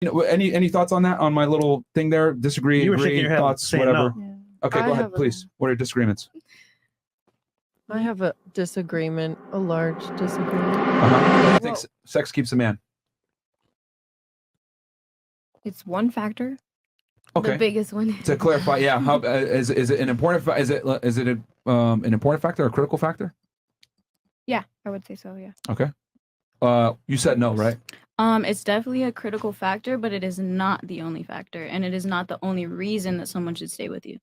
You know, any thoughts on that? On my little thing there? Disagree, You were agree, shaking your head thoughts, saying whatever. no. Yeah. Okay, go ahead, please. What are your disagreements? I have a disagreement, a large disagreement. I think sex keeps a man. It's one factor. Okay. The biggest one. To clarify, yeah, how is it an important? Is it an important factor or a critical factor? Yeah, I would say so. Yeah. Okay. You said no, right? It's definitely a critical factor, but it is not the only factor, and it is not the only reason that someone should stay with you,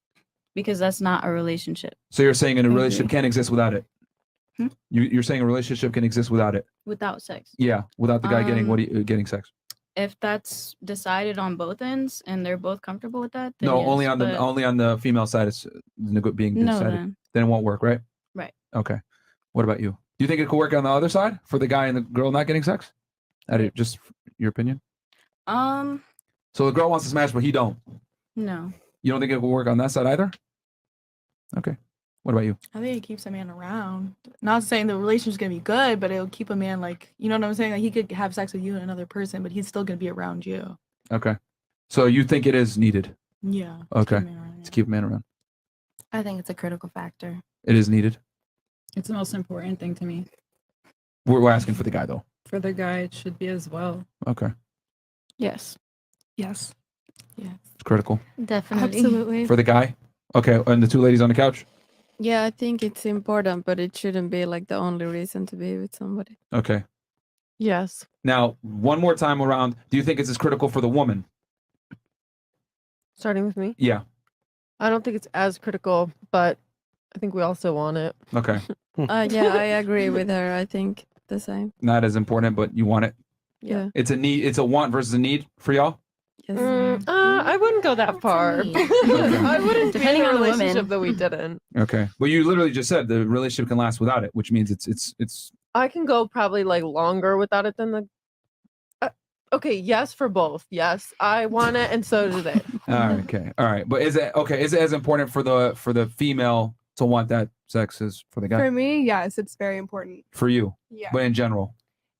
because that's not a relationship. So you're saying a relationship can't exist without it? Hmm? You're saying a relationship can exist without it? Without sex. Yeah, without the guy getting sex. If that's decided on both ends and they're both comfortable with that, then No, yes, only on the female side is being decided. Then it won't work, right? Right. Okay. What about you? Do you think it could work on the other side for the guy and the girl not getting sex? Just your opinion. So the girl wants to smash, but he don't. No. You don't think it will work on that side either? Okay. What about you? I think it keeps a man around. Not saying the relationship's gonna be good, but it'll keep a man like, you know what I'm saying? Like he could have sex with you and another person, but he's still gonna be around you. Okay. So you think it is needed? Yeah. Okay. To keep a man around. I think it's a critical factor. It is needed. It's the most important thing to me. We're asking for the guy though. For the guy, it should be as well. Okay. Yes. Yes. Yes. It's critical. Definitely. Absolutely. For the guy? Okay. And the two ladies on the couch? Yeah, I think it's important, but it shouldn't be like the only reason to be with somebody. Okay. Yes. Now, one more time around, do you think it's as critical for the woman? Starting with me? Yeah. I don't think it's as critical, but I think we also want it. Okay. Yeah, I agree with her. I think the same. Not as important, but you want it. Yeah. It's a need. It's a want versus a need for y'all. Yes. I wouldn't go that far. I wouldn't Depending be in on a the woman. relationship that we didn't. Okay. Well, you literally just said the relationship can last without it, which means it's. I can go probably like longer without it than the. Okay, yes for both. Yes, I want it, and so do they. All right. Okay. All right. But is it okay? Is it as important for the female to want that sex as for the guy? For me, yes, it's very important. For you. Yeah. But in general.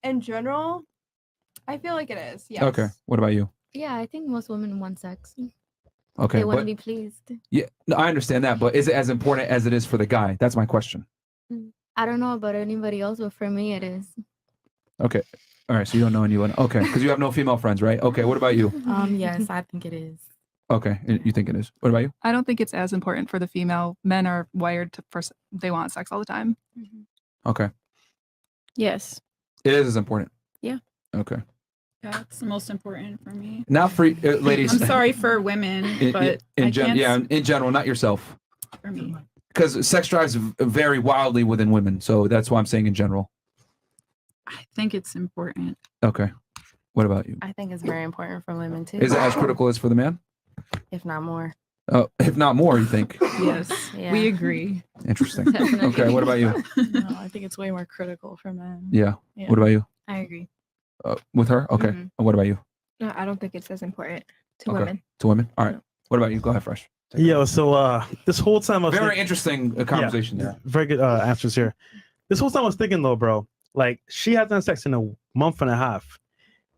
In general, I feel like it is. Yes. Okay. What about you? Yeah, I think most women want sex. Okay. They want to but- be pleased. Yeah. No, I understand that, but is it as important as it is for the guy? That's my question. I don't know about anybody else, but for me, it is. Okay. All right. So you don't know anyone. Okay. Because you have no female friends, right? Okay. What about you? Yes, I think it is. Okay. You think it is. What about you? I don't think it's as important for the female. Men are wired to they want sex all the time. Okay. Yes. It is as important. Yeah. Okay. Yeah, it's the most important for me. Not for ladies. I'm sorry for women, but I can't in general, not yourself. for me. Because sex drives vary wildly within women, so that's why I'm saying in general. I think it's important. Okay. What about you? I think it's very important for women too. Is it as critical as for the man? If not more. If not more, you think? Yes, Yeah. we agree. Interesting. Okay. What about you? No, I think it's way more critical for men. Yeah. What about you? I agree. With her? Okay. Mhm. And what about you? No, I don't think it's as important to Okay. women. To women? All right. What about you? Go ahead, Fresh. Yo, so this whole time I was Very interesting conversation there. Very good answers here. This whole time I was thinking though, bro, like she hasn't had sex in a month and a half,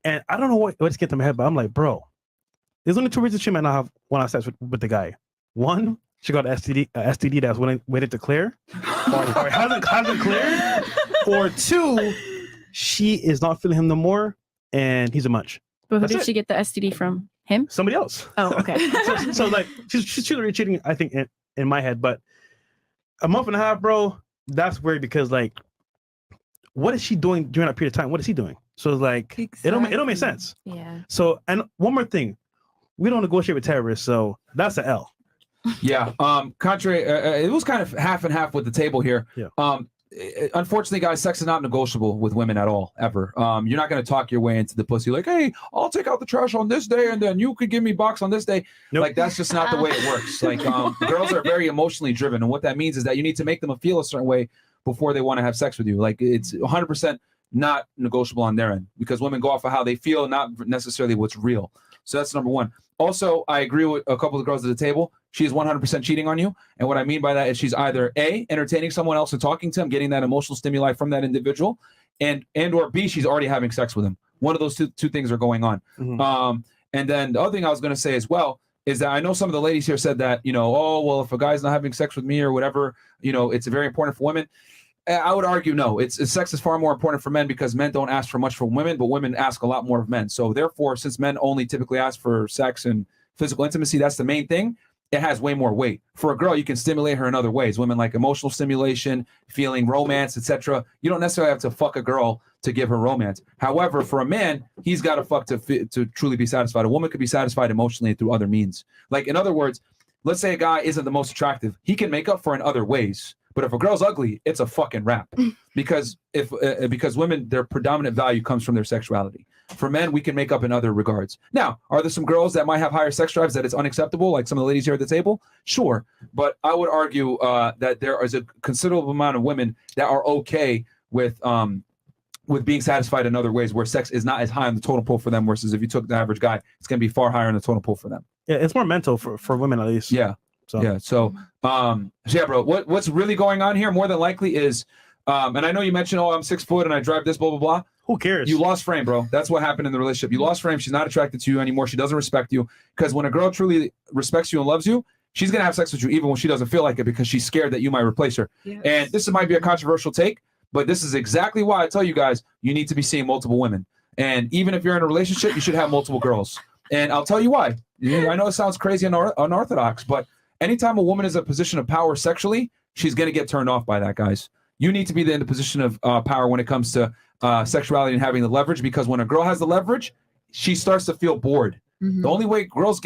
and I don't know what's getting in my head, but I'm like, bro, there's only two reasons she might not want to have sex with the guy. One, she got an STD that's waited to clear, or hasn't cleared, or two, she is not feeling him no more, and he's a munch. But who That's did it. she get the STD from? Him? Somebody else. Oh, okay. so like she's really cheating, I think, in my head. But a month and a half, bro, that's weird because like, what is she doing during that period of time? What is he doing? So like, it don't make sense. Yeah. So, and one more thing, we don't negotiate with terrorists, so that's an L. Yeah. Contrary, it was kind of half and half with the table here. Yeah. Unfortunately, guys, sex is not negotiable with women at all, ever. You're not going to talk your way into the pussy like, hey, I'll take out the trash on this day and then you could give me box on this day. Nope. Like, that's just not the way it works. Like, girls are very emotionally driven. And what that means is that you need to make them feel a certain way before they want to have sex with you. Like, it's 100% not negotiable on their end because women go off of how they feel, not necessarily what's real. So that's number one. Also, I agree with a couple of girls at the table. She's 100% cheating on you. And what I mean by that is she's either A, entertaining someone else and talking to him, getting that emotional stimuli from that individual, and or B, she's already having sex with him. One of those two things are going on. And then the other thing I was going to say as well is that I know some of the ladies here said that, oh, well, if a guy's not having sex with me or whatever, it's very important for women. I would argue no. Sex is far more important for men because men don't ask for much from women, but women ask a lot more of men. So therefore, since men only typically ask for sex and physical intimacy, that's the main thing. It has way more weight. For a girl, you can stimulate her in other ways. Women like emotional stimulation, feeling romance, etc. You don't necessarily have to fuck a girl to give her romance. However, for a man, he's got to fuck to truly be satisfied. A woman could be satisfied emotionally through other means. Like, in other words, let's say a guy isn't the most attractive. He can make up for it in other ways. But if a girl's ugly, it's a fucking wrap. Because because women, their predominant value comes from their sexuality. For men, we can make up in other regards. Now, are there some girls that might have higher sex drives that it's unacceptable, like some of the ladies here at the table? Sure. But I would argue that there is a considerable amount of women that are okay with being satisfied in other ways where sex is not as high on the totem pole for them, versus if you took the average guy, it's going to be far higher on the totem pole for them. Yeah, it's more mental for women, at least. Yeah. So yeah, bro, what's really going on here more than likely is, and I know you mentioned, oh, I'm 6 foot and I drive this, blah, blah, blah. Who cares? You lost frame, bro. That's what happened in the relationship. You lost frame. She's not attracted to you anymore. She doesn't respect you. Because when a girl truly respects you and loves you, she's going to have sex with you even when she doesn't feel like it because she's scared that you might replace her. Yes. And this might be a controversial take, but this is exactly why I tell you guys, you need to be seeing multiple women. And even if you're in a relationship, you should have multiple girls. And I'll tell you why. I know it sounds crazy and unorthodox, but anytime a woman is in a position of power sexually, she's going to get turned off by that, guys. You need to be in the position of power when it comes to sexuality and having the leverage, because when a girl has the leverage, she starts to feel bored. The only way girls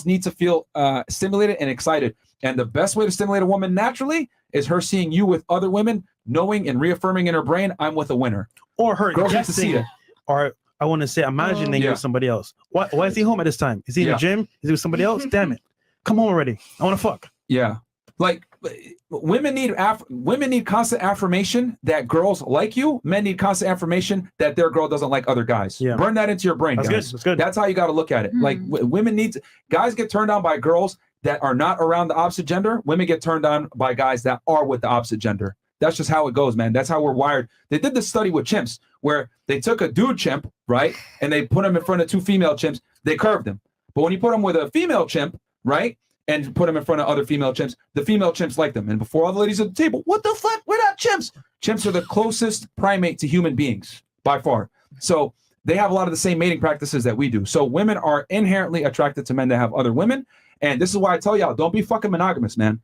need to feel stimulated and excited. And the best way to stimulate a woman naturally is her seeing you with other women, knowing and reaffirming in her brain, I'm with a winner. Or her girls need to see it. Or I want to say, imagining you with somebody else. Why is he home at this time? Is he in the gym? Is he with somebody else? Damn it. Come home already. I want to fuck. Yeah. Like, women need constant affirmation that girls like you. Men need constant affirmation that their girl doesn't like other guys. Yeah. Burn that into your brain, guys. That's good. That's how you got to look at it. Like, women guys get turned on by girls that are not around the opposite gender. Women get turned on by guys that are with the opposite gender. That's just how it goes, man. That's how we're wired. They did this study with chimps where they took a dude chimp, right? And they put him in front of 2 female chimps. They curved him. But when you put him with a female chimp, right, and put them in front of other female chimps, the female chimps like them. And before all the ladies at the table, what the fuck? We're not chimps. Chimps are the closest primate to human beings by far. So they have a lot of the same mating practices that we do. So women are inherently attracted to men that have other women. And this is why I tell y'all, don't be fucking monogamous, man.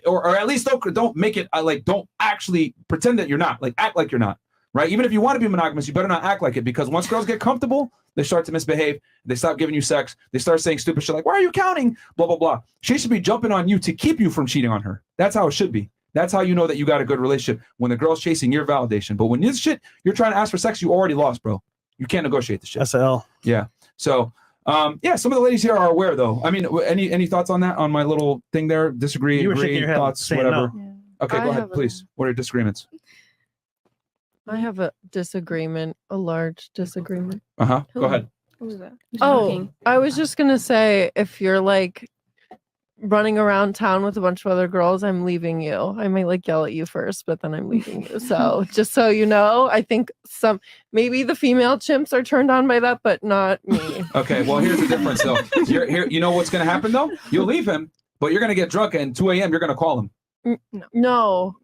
Or at least don't make it like, don't actually pretend that you're not. Like, act like you're not. Right? Even if you want to be monogamous, you better not act like it, because once girls get comfortable, they start to misbehave. They stop giving you sex. They start saying stupid shit like, why are you counting? Blah, blah, blah. She should be jumping on you to keep you from cheating on her. That's how it should be. That's how you know that you got a good relationship, when the girl's chasing your validation. But when this shit, you're trying to ask for sex, you already lost, bro. You can't negotiate the shit. That's an L. Yeah. So, yeah, some of the ladies here are aware, though. I mean, any thoughts on that, on my little thing there? Disagree, you were agree, shaking your head, thoughts, whatever. No. Yeah. Okay, go ahead, please. What are your disagreements? I have a disagreement, a large disagreement. Go ahead. What was that? Oh, I was just gonna say, if you're like running around town with a bunch of other girls, I'm leaving you. I might like yell at you first, but then I'm leaving you. So just so you know, I think maybe the female chimps are turned on by that, but not me. Okay, well, here's the difference though. You know what's gonna happen though? You'll leave him, but you're gonna get drunk, and 2 a.m. you're gonna call him. No,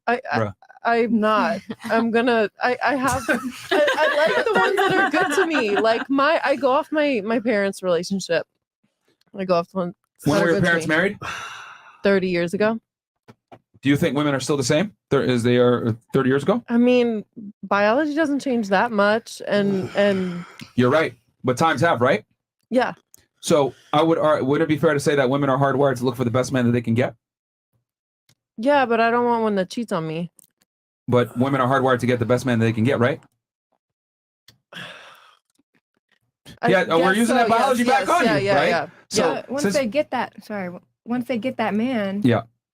I'm not. I'm gonna. I have. I like the ones that are good to me. Like I go off my parents' relationship. I go off the ones. When were your parents married? 30 years ago. Do you think women are still the same as they are 30 years ago? I mean, biology doesn't change that much, and you're right, but times have, right? Yeah. So would it be fair to say that women are hardwired to look for the best man that they can get? Yeah, but I don't want one that cheats on me. But women are hardwired to get the best man that they can get, right? We're using that biology back on you, right? Yeah. So once they get that man,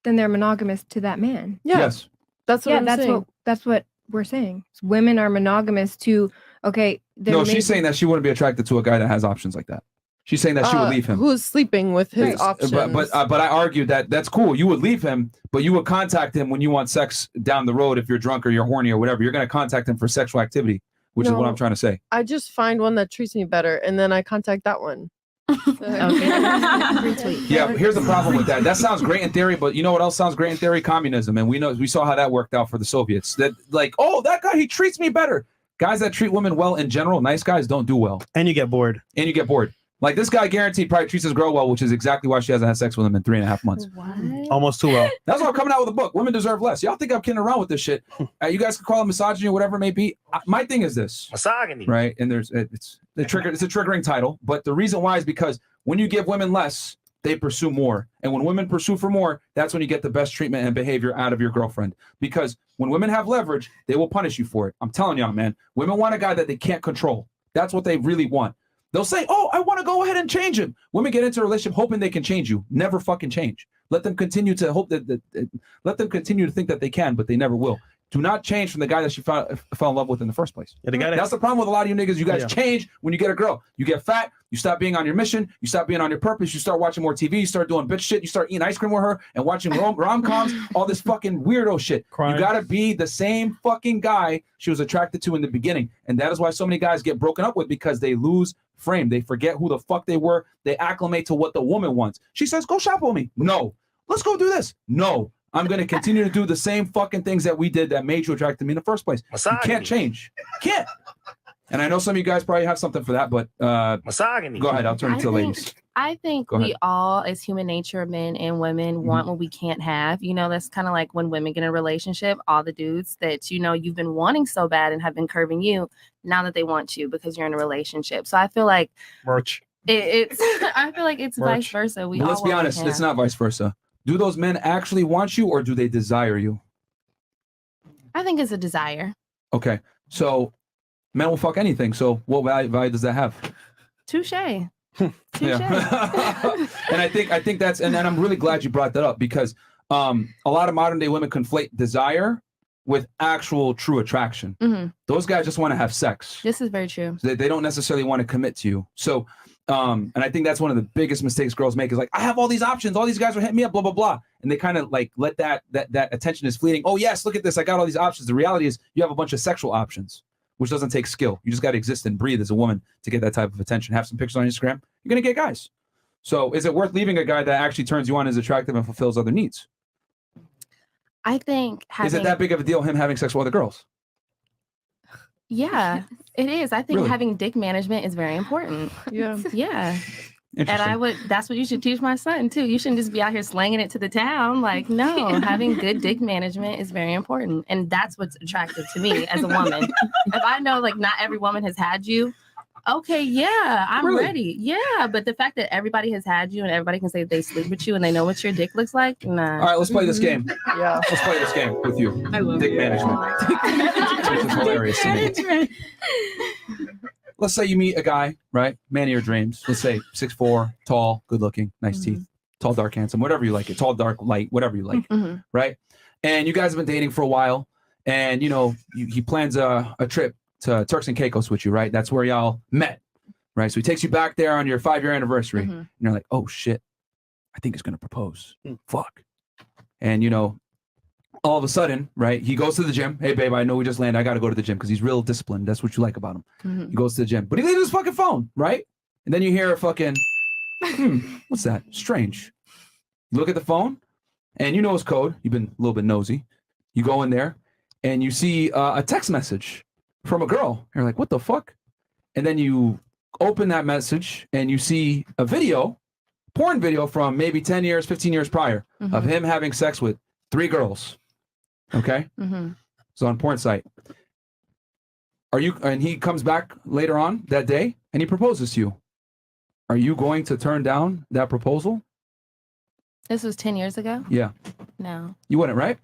then they're monogamous to that man. Yeah. Yes. That's what I'm saying. That's what we're saying. Women are monogamous to No, she's saying that she wouldn't be attracted to a guy that has options like that. She's saying that she would leave him. Who's sleeping with his options. But I argued that that's cool. You would leave him, but you would contact him when you want sex down the road. If you're drunk or you're horny or whatever, you're going to contact him for sexual activity which is what No. I'm trying to say. I just find one that treats me better, and then I contact that one. Yeah, but here's the problem with that. That sounds great in theory, but you know what else sounds great in theory? Communism. And we saw how that worked out for the Soviets. That like, oh, that guy, he treats me better. Guys that treat women well in general, nice guys, don't do well. And you get bored. Like this guy guaranteed probably treats his girl well, which is exactly why she hasn't had sex with him in 3.5 months. Almost too well. That's why I'm coming out with a book. Women deserve less. Y'all think I'm kidding around with this shit. You guys can call it misogyny or whatever it may be. My thing is this. Misogyny. Right? And it's a triggering title. But the reason why is because when you give women less, they pursue more. And when women pursue for more, that's when you get the best treatment and behavior out of your girlfriend. Because when women have leverage, they will punish you for it. I'm telling y'all, man. Women want a guy that they can't control. That's what they really want. They'll say, oh, I want to go ahead and change him. Women get into a relationship hoping they can change you. Never fucking change. Let them continue to hope let them continue to think that they can, but they never will. Do not change from the guy that she fell in love with in the first place. Yeah, that's the problem with a lot of you niggas. You guys change when you get a girl. You get fat. You stop being on your mission. You stop being on your purpose. You start watching more TV. You start doing bitch shit. You start eating ice cream with her and watching rom-coms, all this fucking weirdo shit. Crime. You got to be the same fucking guy she was attracted to in the beginning. And that is why so many guys get broken up with, because they lose frame. They forget who the fuck they were. They acclimate to what the woman wants. She says, go shop with me. No. Let's go do this. No. I'm going to continue to do the same fucking things that we did that made you attracted to me in the first place. You can't change. Can't. And I know some of you guys probably have something for that, but misogyny. Go ahead. I'll turn it to the ladies. I think we all, as human nature, men and women, want what we can't have. You know, that's kind of like when women get in a relationship, all the dudes that, you know, you've been wanting so bad and have been curving you, now that they want you because you're in a relationship. So I feel like I feel like it's vice versa. Well, let's be honest. It's not vice versa. Do those men actually want you, or do they desire you? I think it's a desire. Okay. So men will fuck anything. So what value does that have? Touche. Yeah. And I think that's, and I'm really glad you brought that up, because a lot of modern day women conflate desire with actual true attraction. Those guys just want to have sex. This is very true. They don't necessarily want to commit to you. So, and I think that's one of the biggest mistakes girls make, is like, I have all these options. All these guys are hitting me up, blah, blah, blah. And they kind of like let that attention is fleeting. Oh yes, look at this. I got all these options. The reality is you have a bunch of sexual options, which doesn't take skill. You just got to exist and breathe as a woman to get that type of attention. Have some pictures on Instagram. You're going to get guys. So is it worth leaving a guy that actually turns you on, is attractive, and fulfills other needs? I think Is it that big of a deal, him having sex with other girls? Yeah, it is. I think Really? having dick management is very important. Yeah. And Interesting. that's what you should teach my son too. You shouldn't just be out here slanging it to the town. Like, no, having good dick management is very important. And that's what's attractive to me as a woman. If I know like not every woman has had you, okay, yeah, I'm ready. Yeah, but the fact that everybody has had you and everybody can say they sleep with you and they know what your dick looks like, nah. All right, let's play this game. Yeah. Let's play this game with you. I love dick it. management. Which is hilarious to me. Let's say you meet a guy, right? Man of your dreams. Let's say 6'4", tall, good looking, nice teeth, tall, dark, handsome, whatever you like it. Tall, dark, light, whatever you like, right? And you guys have been dating for a while, and you know he plans a trip to Turks and Caicos with you, right? That's where y'all met, right? So he takes you back there on your 5-year anniversary, and you're like, oh shit, I think he's gonna propose. Fuck. And you know, all of a sudden, right? He goes to the gym. Hey, babe, I know we just landed. I got to go to the gym because he's real disciplined. That's what you like about him. He goes to the gym, but he leaves his fucking phone, right? And then you hear a fucking, what's that? Strange. You look at the phone, and you know his code. You've been a little bit nosy. You go in there, and you see a text message from a girl. You're like, what the fuck? And then you open that message, and you see a video, porn video from maybe 10 years, 15 years prior of him having sex with 3 girls. Okay. So on porn site. And he comes back later on that day and he proposes to you. Are you going to turn down that proposal? This was 10 years ago? Yeah. No. You wouldn't, right?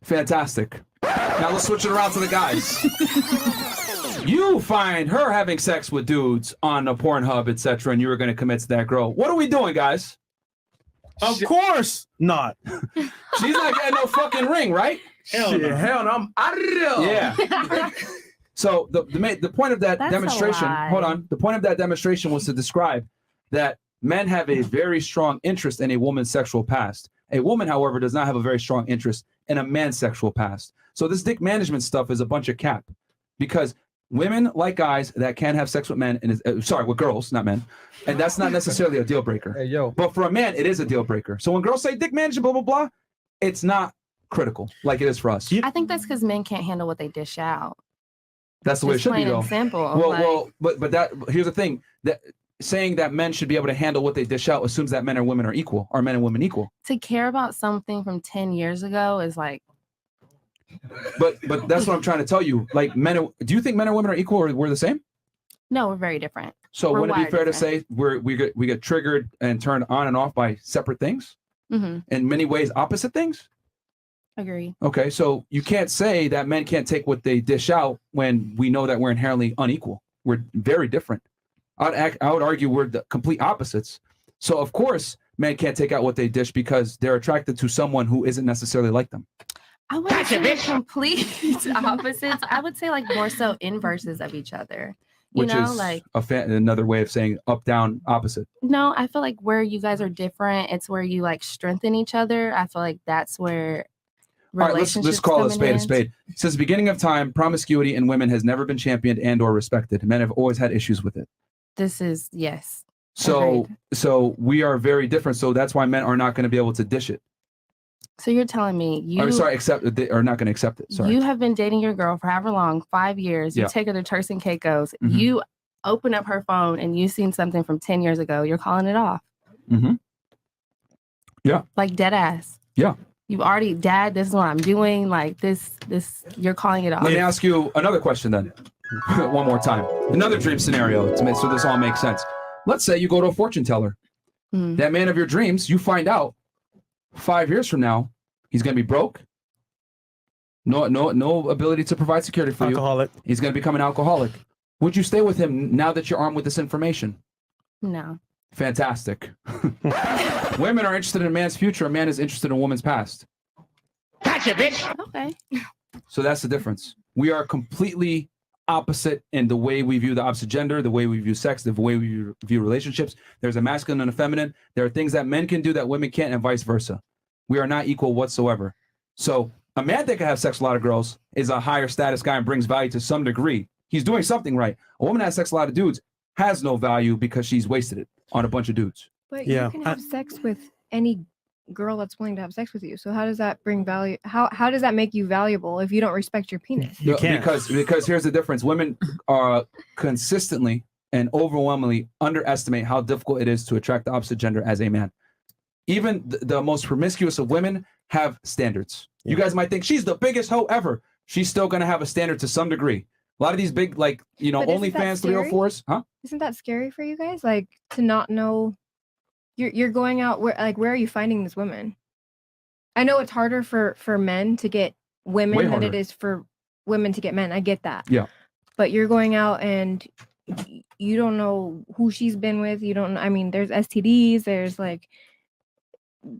Fantastic. Now let's switch it around to the guys. You find her having sex with dudes on a Pornhub, etc., and you were going to commit to that girl. What are we doing, guys? Of course not. She's not getting no fucking ring, right? Hell no. Hell no. I'm out of there. Yeah. So the point of that demonstration, hold on. The point of that demonstration was to describe that men have a very strong interest in a woman's sexual past. A woman, however, does not have a very strong interest in a man's sexual past. So this dick management stuff is a bunch of cap, because Women like guys that can have sex with men, and sorry, with girls, not men, and that's not necessarily a deal breaker. Hey, yo. But for a man, it is a deal breaker. So when girls say dick management, blah blah blah, it's not critical like it is for us. I think that's because men can't handle what they dish out. That's the way it Just should be, plain though. and simple. Well, but here's the thing: that saying that men should be able to handle what they dish out assumes that men and women are equal. Are men and women equal? To care about something from 10 years ago is like. But that's what I'm trying to tell you. Like do you think men and women are equal, or we're the same? No, we're very different. So wouldn't it be fair to say we get triggered and turned on and off by separate things? Mm-hmm. In many ways, opposite things. Agree. Okay, so you can't say that men can't take what they dish out when we know that we're inherently unequal. We're very different. I would argue we're the complete opposites. So of course, men can't take out what they dish because they're attracted to someone who isn't necessarily like them. I wouldn't say complete opposites. I would say like more so inverses of each other. Which is like another way of saying up, down, opposite. No, I feel like where you guys are different, it's where you like strengthen each other. I feel like that's where. All right, let's call a spade a spade. Since the beginning of time, promiscuity in women has never been championed and or respected. Men have always had issues with it. This is yes. So Agreed. So we are very different. So that's why men are not going to be able to dish it. So you're telling me you accept it, or not going to accept it. Sorry. You have been dating your girl for however long, 5 years. You take her to Turks and Caicos. Mm-hmm. You open up her phone and you seen something from 10 years ago. You're calling it off. Mm-hmm. Yeah. Like dead ass. Yeah. You've already, Dad, this is what I'm doing. Like this, you're calling it off. Let me ask you another question then. One more time. Another dream scenario to make so this all makes sense. Let's say you go to a fortune teller. Mm. That man of your dreams, you find out 5 years from now, he's going to be broke. No ability to provide security for alcoholic. You. He's going to become an alcoholic. Would you stay with him now that you're armed with this information? No. Fantastic. Women are interested in a man's future. A man is interested in a woman's past. Gotcha, bitch. Okay. So that's the difference. We are completely opposite in the way we view the opposite gender, the way we view sex, the way we view relationships. There's a masculine and a feminine. There are things that men can do that women can't, and vice versa. We are not equal whatsoever. So a man that can have sex with a lot of girls is a higher status guy and brings value to some degree. He's doing something right. A woman that has sex with a lot of dudes has no value because she's wasted it on a bunch of dudes. But you can have sex with any girl that's willing to have sex with you. So how does that bring value? How does that make you valuable if you don't respect your penis? You can't. Because here's the difference. Women consistently and overwhelmingly underestimate how difficult it is to attract the opposite gender as a man. Even the most promiscuous of women have standards. You guys might think she's the biggest hoe ever. She's still going to have a standard to some degree. A lot of these big, like, OnlyFans 304s, huh? Isn't that scary for you guys? Like, to not know you're going out where are you finding this women? I know it's harder for men to get women than it is for women to get men. I get that. Yeah. But you're going out and you don't know who she's been with. You don't know. I mean, there's STDs,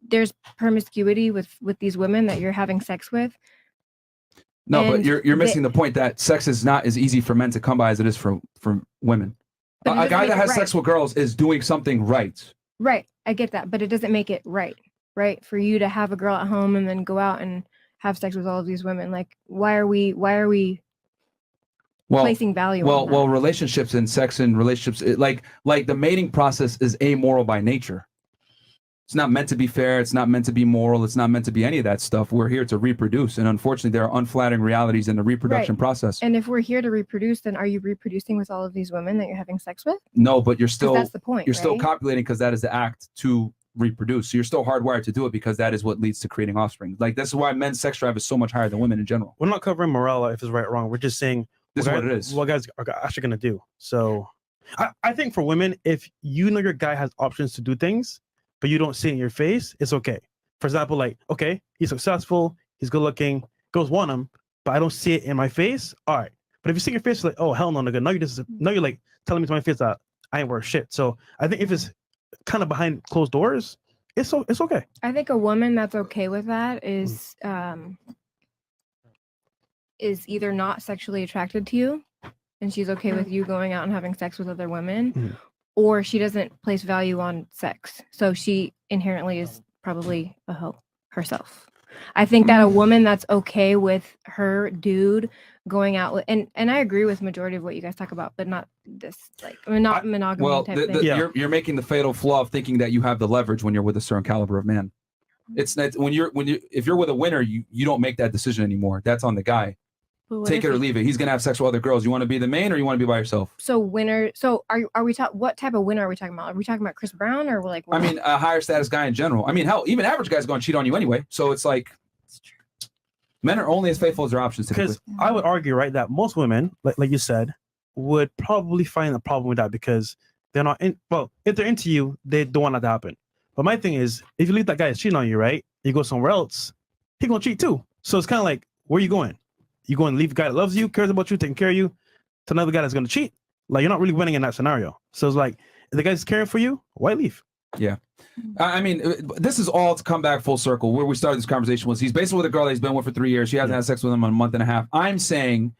there's promiscuity with these women that you're having sex with. No, but you're missing the point that sex is not as easy for men to come by as it is for women. A guy that has sex with girls is doing something right. Right. I get that. But it doesn't make it right. Right. For you to have a girl at home and then go out and have sex with all of these women. Like, why are we placing value on that? Well, relationships and sex and relationships, like the mating process is amoral by nature. It's not meant to be fair. It's not meant to be moral. It's not meant to be any of that stuff. We're here to reproduce. And unfortunately, there are unflattering realities in the reproduction process. And if we're here to reproduce, then are you reproducing with all of these women that you're having sex with? No, but you're still, that's the point, you're still copulating because that is the act to reproduce. So you're still hardwired to do it because that is what leads to creating offspring. Like, this is why men's sex drive is so much higher than women in general. We're not covering morale if it's right or wrong. We're just saying this is what it is. What guys are actually going to do. So I think for women, if you know your guy has options to do things, but you don't see it in your face, it's okay. For example, like, okay, he's successful, he's good looking, girls want him, but I don't see it in my face. All right. But if you see your face, like, oh, hell no, nigga. Now you're like telling me to my face that I ain't worth shit. So I think if it's kind of behind closed doors, it's okay. I think a woman that's okay with that is either not sexually attracted to you, and she's okay with you going out and having sex with other women, or she doesn't place value on sex. So she inherently is probably a hoe herself. I think that a woman that's okay with her dude going out with, and I agree with majority of what you guys talk about, but not this, like, I mean, not monogamy Well, type thing. you're making the fatal flaw of thinking that you have the leverage when you're with a certain caliber of man. It's not if you're with a winner, you don't make that decision anymore. That's on the guy. Take it or leave it. He's gonna have sex with other girls. You want to be the main, or you want to be by yourself? So winner. So are we talking? What type of winner are we talking about? Are we talking about Chris Brown or like? I mean, a higher status guy in general. I mean, hell, even average guys going to cheat on you anyway. So it's like, men are only as faithful as their options. Because I would argue, right, that most women, like you said, would probably find a problem with that because they're not in. Well, if they're into you, they don't want that to happen. But my thing is, if you leave that guy is cheating on you, right? You go somewhere else, he gonna cheat too. So it's kind of like, where are you going? You going to leave a guy that loves you, cares about you, taking care of you, to another guy that's gonna cheat? Like, you're not really winning in that scenario. So it's like, if the guy's caring for you, why leave? Yeah. I mean, this is all to come back full circle. Where we started this conversation was he's basically with a girl that he's been with for 3 years. She hasn't had sex with him in a month and a half. I'm saying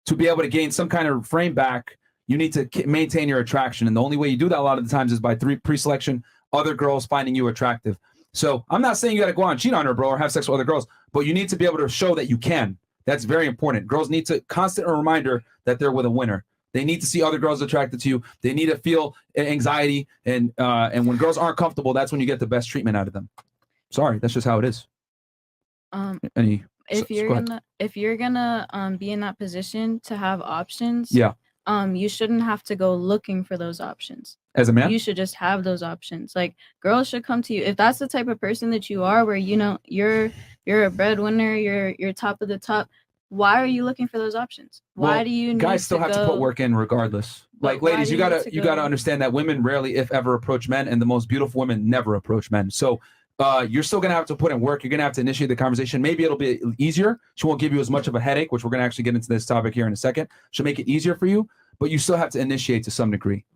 to be able to gain some kind of frame back, you need to maintain your attraction. And the only way you do that a lot of the times is by pre-selection, other girls finding you attractive. So I'm not saying you got to go out and cheat on her, bro, or have sex with other girls, but you need to be able to show that you can. That's very important. Girls need to constant reminder that they're with a winner. They need to see other girls attracted to you. They need to feel anxiety, and when girls aren't comfortable, that's when you get the best treatment out of them. Sorry, that's just how it is. If you're gonna be in that position to have options, yeah, you shouldn't have to go looking for those options. As a man, you should just have those options. Like, girls should come to you if that's the type of person that you are, where you're a breadwinner, you're top of the top. Why are you looking for those options? Why do you need guys still have to put work in regardless? Like, ladies, you gotta understand that women rarely, if ever, approach men, and the most beautiful women never approach men. So you're still gonna have to put in work. You're gonna have to initiate the conversation. Maybe it'll be easier. She won't give you as much of a headache, which we're gonna actually get into this topic here in a second. She'll make it easier for you, but you still have to initiate to some degree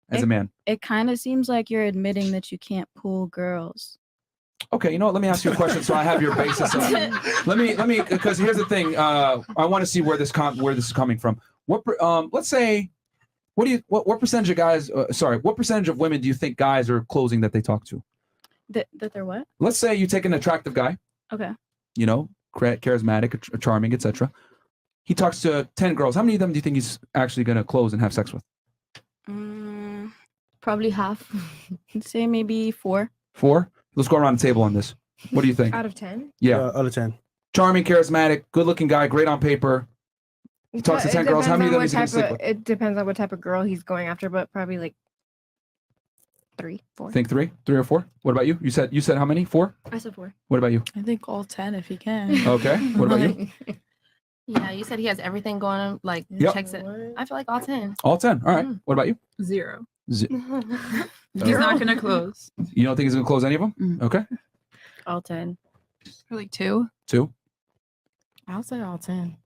as a man. It kind of seems like you're admitting that you can't pull girls. Okay, you know what? Let me ask you a question so I have your basis. Let me, because here's the thing. I want to see where this is coming from. Let's say, what percentage of guys? What percentage of women do you think guys are closing that they talk to? That they're what? Let's say you take an attractive guy. Okay. You know, charismatic, charming, etc. He talks to 10 girls. How many of them do you think he's actually going to close and have sex with? Probably half. I'd say maybe 4. 4? Let's go around the table on this. What do you think? Out of 10? Yeah. Out of 10. Charming, charismatic, good-looking guy, great on paper. He talks to 10 girls. How many of them is he going to sleep with? It depends on what type of girl he's going after, but probably like 3, 4. Think 3 or 4. What about you? You said how many? 4? I said 4. What about you? I think all 10 if he can. Okay. What about you? Yeah, you said he has everything going on, like checks it. I feel like all 10. All 10. All right. What about you? 0. He's not gonna close. You don't think he's gonna close any of them? Okay. All 10. Or like 2. 2. I'll say all 10.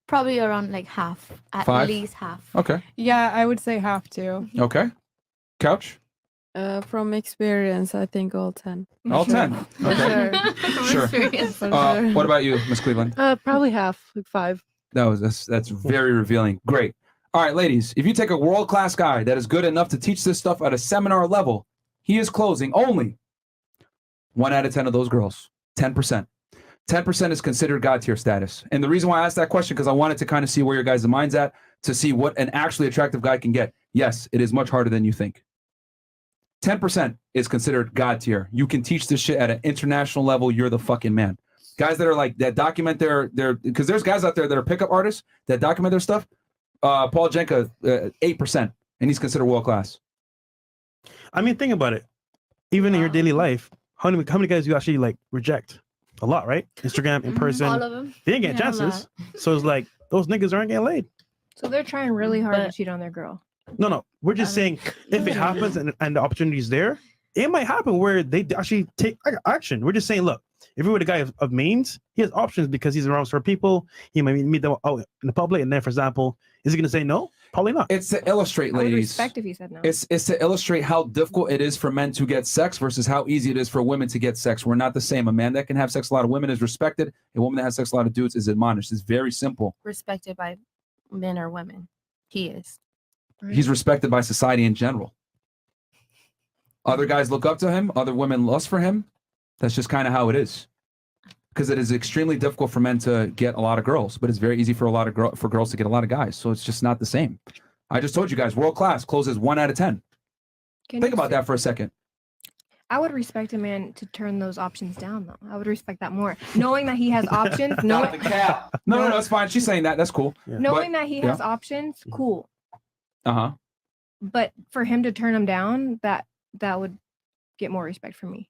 Probably around like half. At 5? least half. Okay. Yeah, I would say half too. Okay. Couch? From experience, I think all 10. All 10. Okay. Sure. What about you, Miss Cleveland? Probably half, like 5. That's very revealing. Great. All right, ladies, if you take a world-class guy that is good enough to teach this stuff at a seminar level, he is closing only 1 out of 10 of those girls. 10%. 10% is considered God tier status. And the reason why I asked that question, because I wanted to kind of see where your guys' mind's at, to see what an actually attractive guy can get. Yes, it is much harder than you think. 10% is considered God tier. You can teach this shit at an international level. You're the fucking man. Guys that are like, that document their, because there's guys out there that are pickup artists that document their stuff. Paul Jenka, 8%, and he's considered world class. I mean, think about it. Even in your daily life, how many guys do you actually like reject? A lot, right? Instagram, in person. All of them. They ain't getting chances. So it's like those niggas aren't getting laid. So they're trying really hard to cheat on their girl. No. We're just saying if it happens and the opportunity is there, it might happen where they actually take action. We're just saying, look, if you're with a guy of means, he has options because he's around certain people. He might meet them out in the public, and then, for example, is he going to say no? Probably not. It's to illustrate, ladies. I would respect if he said no. It's to illustrate how difficult it is for men to get sex versus how easy it is for women to get sex. We're not the same. A man that can have sex with a lot of women is respected. A woman that has sex with a lot of dudes is admonished. It's very simple. Respected by men or women. He is. He's respected by society in general. Other guys look up to him. Other women lust for him. That's just kind of how it is. because it is extremely difficult for men to get a lot of girls, but it's very easy for for girls to get a lot of guys. So it's just not the same. I just told you guys, world class closes 1 out of 10. Think about that for a second. I would respect a man to turn those options down, though. I would respect that more, knowing that he has options. Knowing the cap. No, that's fine. She's saying that. That's cool. Yeah. knowing that he has options, cool. But for him to turn them down, that would get more respect from me.